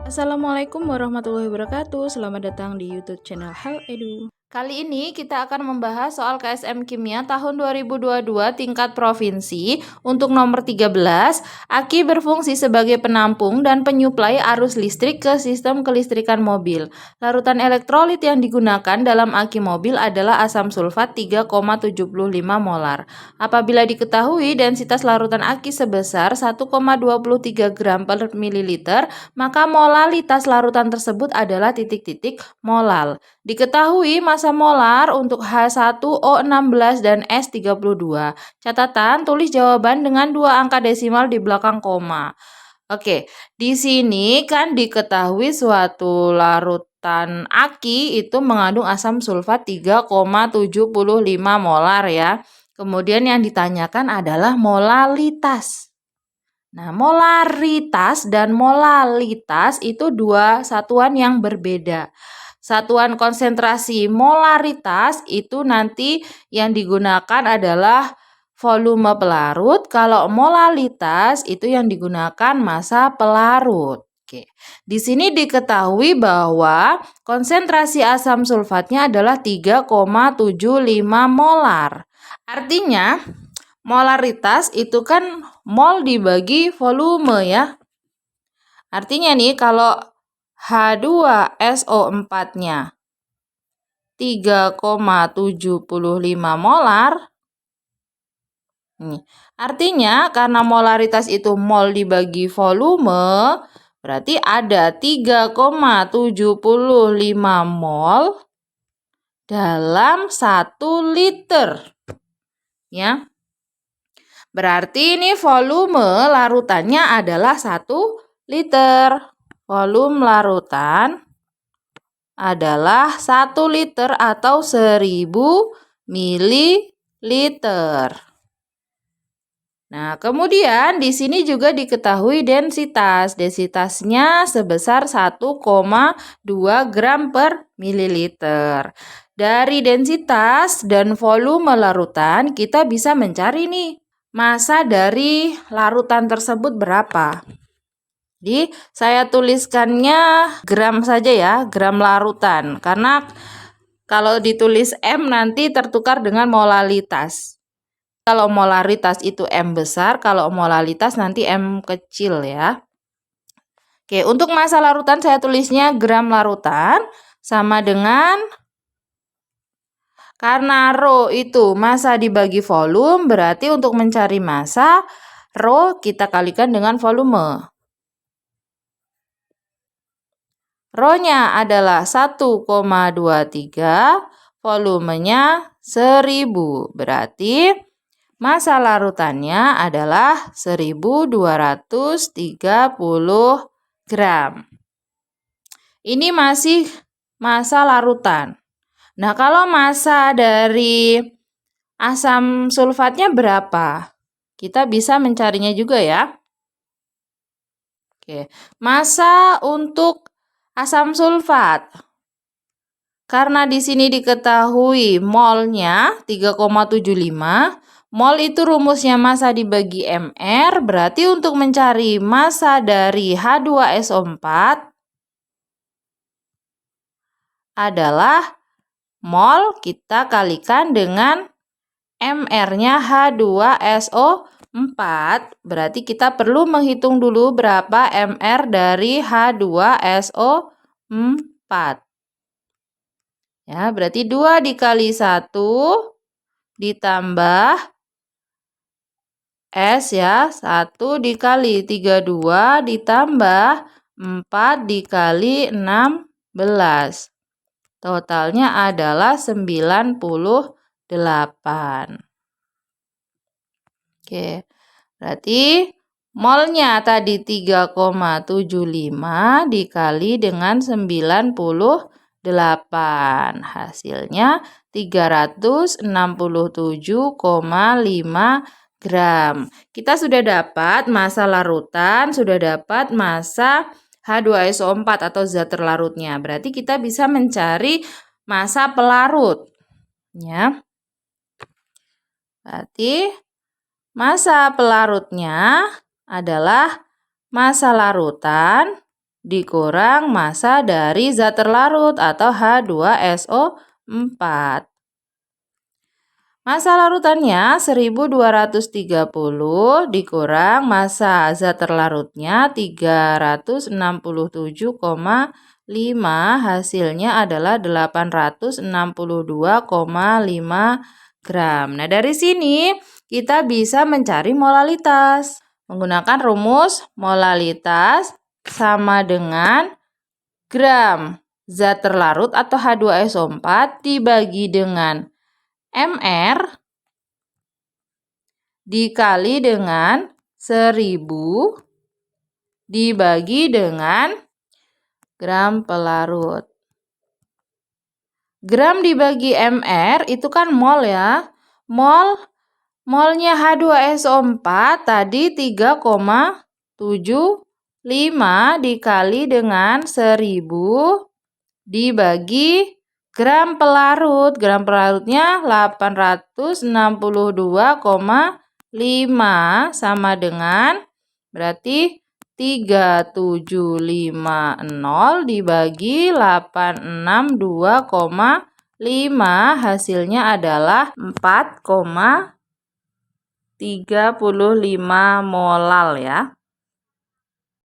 Assalamualaikum warahmatullahi wabarakatuh. Selamat datang di YouTube channel Hal Edu. Kali ini kita akan membahas soal KSM Kimia tahun 2022 tingkat provinsi. Untuk nomor 13, aki berfungsi sebagai penampung dan penyuplai arus listrik ke sistem kelistrikan mobil. Larutan elektrolit yang digunakan dalam aki mobil adalah asam sulfat 3,75 molar. Apabila diketahui densitas larutan aki sebesar 1,23 gram per mililiter, maka molalitas larutan tersebut adalah titik-titik molal. Diketahui massa molar untuk H1O16 dan S32. Catatan, tulis jawaban dengan 2 angka desimal di belakang koma. Oke, di sini kan diketahui suatu larutan aki itu mengandung asam sulfat 3,75 molar ya. Kemudian yang ditanyakan adalah molalitas. Nah, molaritas dan molalitas itu dua satuan yang berbeda. Satuan konsentrasi molaritas itu nanti yang digunakan adalah volume pelarut. Kalau molalitas itu yang digunakan massa pelarut. Oke. Di sini diketahui bahwa konsentrasi asam sulfatnya adalah 3,75 molar. Artinya molaritas itu kan mol dibagi volume ya. Artinya nih kalau H2SO4-nya 3,75 molar. Artinya karena molaritas itu mol dibagi volume, berarti ada 3,75 mol dalam 1 liter. Ya. Berarti ini volume larutannya adalah 1 liter. Volume larutan adalah 1 liter atau 1000 mililiter. Nah, kemudian di sini juga diketahui densitas. Densitasnya sebesar 1,2 gram per mililiter. Dari densitas dan volume larutan kita bisa mencari nih massa dari larutan tersebut berapa. Jadi saya tuliskannya gram saja ya, gram larutan. Karena kalau ditulis M nanti tertukar dengan molalitas. Kalau molaritas itu M besar, kalau molalitas nanti M kecil ya. Oke, untuk massa larutan saya tulisnya gram larutan sama dengan, karena rho itu massa dibagi volume, berarti untuk mencari massa, rho kita kalikan dengan volume. Rho-nya adalah 1,23, volumenya 1000. Berarti massa larutannya adalah 1230 gram. Ini masih massa larutan. Nah, kalau massa dari asam sulfatnya berapa? Kita bisa mencarinya juga ya. Oke, massa untuk asam sulfat. Karena di sini diketahui molnya 3,75, mol itu rumusnya massa dibagi mR, berarti untuk mencari massa dari H2SO4 adalah mol kita kalikan dengan mR-nya H2SO4, berarti kita perlu menghitung dulu berapa mR dari H2SO4. Ya, berarti 2 dikali 1 ditambah S ya, 1 dikali 32 ditambah 4 dikali 16. Totalnya adalah 98. Oke, berarti molnya tadi 3,75 dikali dengan 98. Hasilnya 367,5 gram. Kita sudah dapat massa larutan, sudah dapat massa H2SO4 atau zat terlarutnya. Berarti kita bisa mencari massa pelarut. Ya. Berarti massa pelarutnya adalah massa larutan dikurang massa dari zat terlarut atau H2SO4. Massa larutannya 1230 dikurang massa zat terlarutnya 367,5, hasilnya adalah 862,5 gram. Nah, dari sini kita bisa mencari molalitas. Menggunakan rumus molalitas sama dengan gram zat terlarut atau H2SO4 dibagi dengan mR dikali dengan 1000 dibagi dengan gram pelarut. Gram dibagi mR itu kan mol ya. Molnya H2SO4 tadi 3,75 dikali dengan 1000 dibagi gram pelarut. Gram pelarutnya 862,5 sama dengan berarti 3750 dibagi 862,5, hasilnya adalah 4,35 molal ya.